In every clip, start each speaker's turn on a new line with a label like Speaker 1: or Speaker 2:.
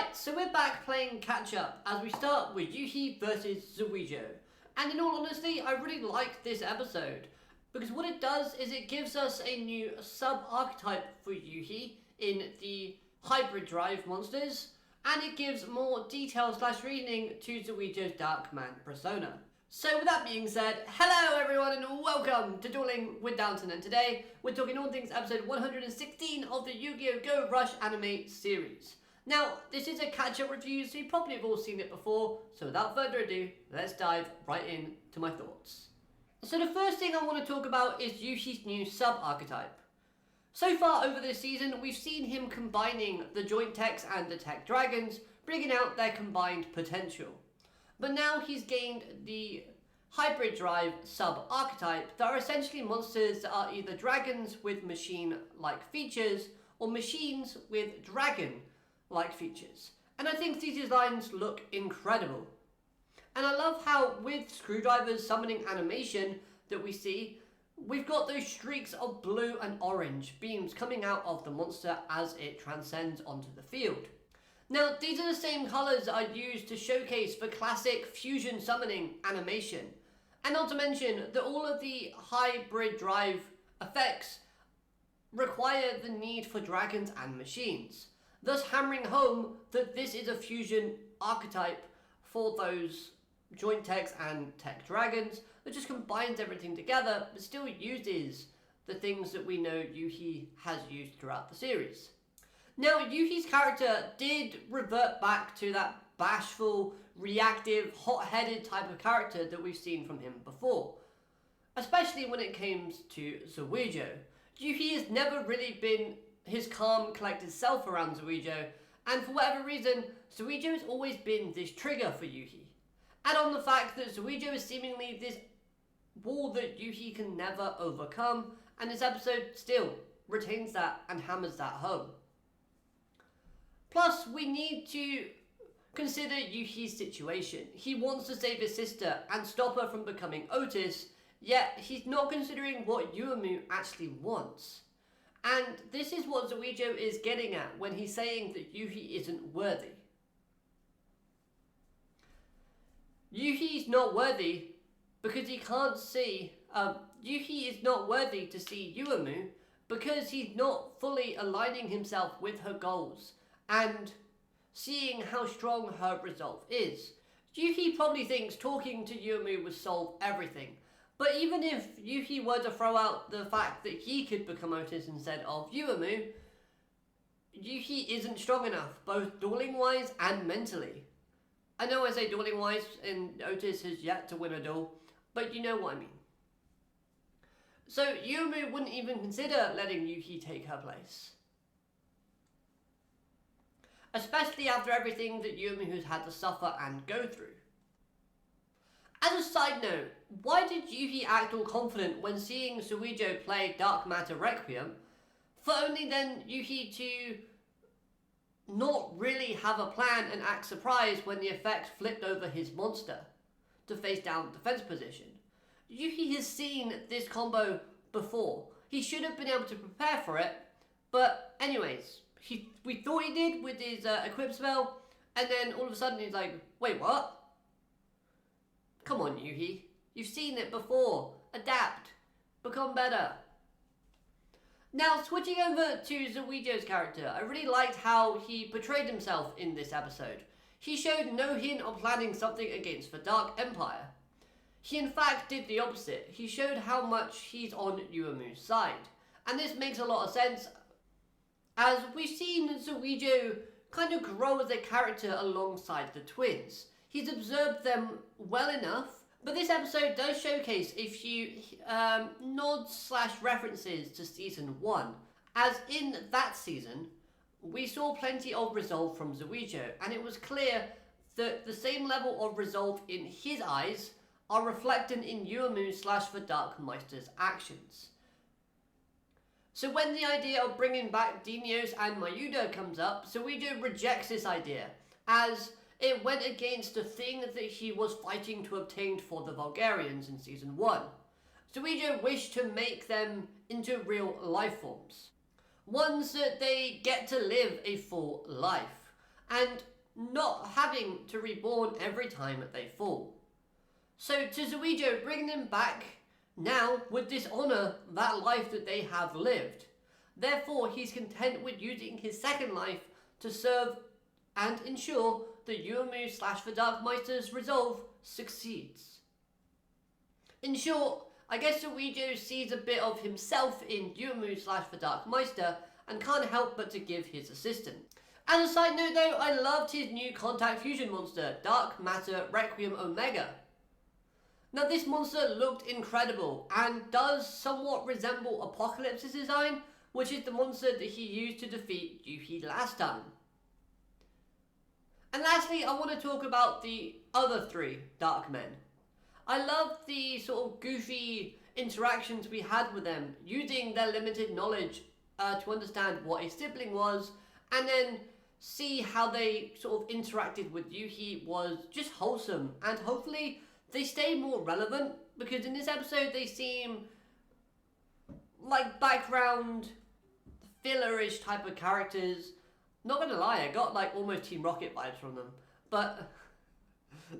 Speaker 1: Right, so we're back playing catch up as we start with Yuhi versus Zwijo. And in all honesty, I really liked this episode because what it does is it gives us a new sub-archetype for Yuhi in the hybrid drive monsters, and it gives more detail / reasoning to Zwijo's Dark Man persona. So with that being said, hello everyone and welcome to Dueling with Downton, and today we're talking all things episode 116 of the Yugioh Go Rush anime series. Now, this is a catch-up review, so you probably have all seen it before, so without further ado, let's dive right into my thoughts. So the first thing I want to talk about is Yuhi's new sub-archetype. So far over this season, we've seen him combining the joint techs and the tech dragons, bringing out their combined potential. But now he's gained the hybrid drive sub-archetype that are essentially monsters that are either dragons with machine-like features or machines with dragon-like features. And I think these designs look incredible. And I love how with Screwdriver's summoning animation that we see, we've got those streaks of blue and orange beams coming out of the monster as it transcends onto the field. Now, these are the same colours I used to showcase the classic fusion summoning animation. And not to mention that all of the hybrid drive effects require the need for dragons and machines, thus hammering home that this is a fusion archetype for those joint techs and tech dragons that just combines everything together but still uses the things that we know Yuhi has used throughout the series. Now, Yuhi's character did revert back to that bashful, reactive, hot-headed type of character that we've seen from him before, especially when it comes to Zwijo. Yuhi has never really been his calm, collected self around Zwijo, and for whatever reason, Zwijo has always been this trigger for Yuhi. Add on the fact that Zwijo is seemingly this wall that Yuhi can never overcome, and this episode still retains that and hammers that home. Plus, we need to consider Yuhi's situation. He wants to save his sister and stop her from becoming Otis, yet he's not considering what Yuumu actually wants. And this is what Zwijo is getting at when he's saying that Yuhi isn't worthy. Yuhi's not worthy because he can't see, Yuhi is not worthy to see Yuumu because he's not fully aligning himself with her goals and seeing how strong her resolve is. Yuhi probably thinks talking to Yuumu would solve everything, but even if Yuhi were to throw out the fact that he could become Otis instead of Yuumu, Yuhi isn't strong enough, both dueling-wise and mentally. I know I say dueling-wise and Otis has yet to win a duel, but you know what I mean. So Yuumu wouldn't even consider letting Yuhi take her place, especially after everything that Yuumu has had to suffer and go through. As a side note, why did Yuhi act all confident when seeing Zwijo play Dark Matter Requiem, for only then Yuhi to not really have a plan and act surprised when the effect flipped over his monster to face down defense position? Yuhi has seen this combo before. He should have been able to prepare for it, but anyways, we thought he did with his equip spell, and then all of a sudden he's like, wait, what? Come on, Yuhi. You've seen it before. Adapt. Become better. Now, switching over to Zwijo's character, I really liked how he portrayed himself in this episode. He showed no hint of planning something against the Dark Empire. He in fact did the opposite. He showed how much he's on Yuumu's side. And this makes a lot of sense, as we've seen Zwijo kind of grow as a character alongside the twins. He's observed them well enough, but this episode does showcase a few nods / references to season 1, as in that season, we saw plenty of resolve from Zwijo, and it was clear that the same level of resolve in his eyes are reflected in Yuumu / the Dark Meister's actions. So when the idea of bringing back Dinios and Mayuda comes up, Zwijo rejects this idea, as it went against the thing that he was fighting to obtain for the Vulgarians in season 1. Zwijo wished to make them into real life forms, ones that they get to live a full life. And not having to reborn every time they fall. So to Zwijo, bringing them back now would dishonour that life that they have lived. Therefore, he's content with using his second life to serve and ensure that Yuumu / the Dark Meister's resolve succeeds. In short, I guess Zwijo sees a bit of himself in Yuumu / the Dark Meister and can't help but to give his assistance. As a side note though, I loved his new contact fusion monster, Dark Matter Requiem Omega. Now this monster looked incredible and does somewhat resemble Apocalypse's design, which is the monster that he used to defeat Yuhi last time. And lastly, I want to talk about the other 3 Dark Men. I love the sort of goofy interactions we had with them, using their limited knowledge to understand what a sibling was, and then see how they sort of interacted with Yuhi was just wholesome, and hopefully they stay more relevant, because in this episode they seem like background filler-ish type of characters. Not gonna lie, I got like almost Team Rocket vibes from them, but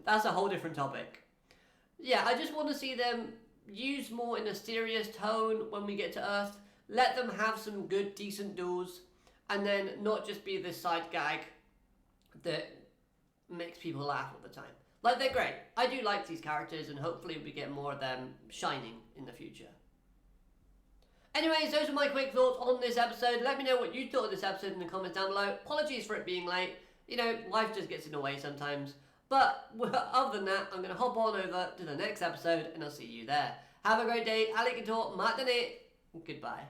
Speaker 1: that's a whole different topic. Yeah, I just want to see them used more in a serious tone when we get to Earth. Let them have some good, decent duels, and then not just be this side gag that makes people laugh all the time. Like, they're great. I do like these characters, and hopefully we get more of them shining in the future. Anyways, those are my quick thoughts on this episode. Let me know what you thought of this episode in the comments down below. Apologies for it being late. You know, life just gets in the way sometimes. But other than that, I'm going to hop on over to the next episode, and I'll see you there. Have a great day. Alligator, matane. Goodbye.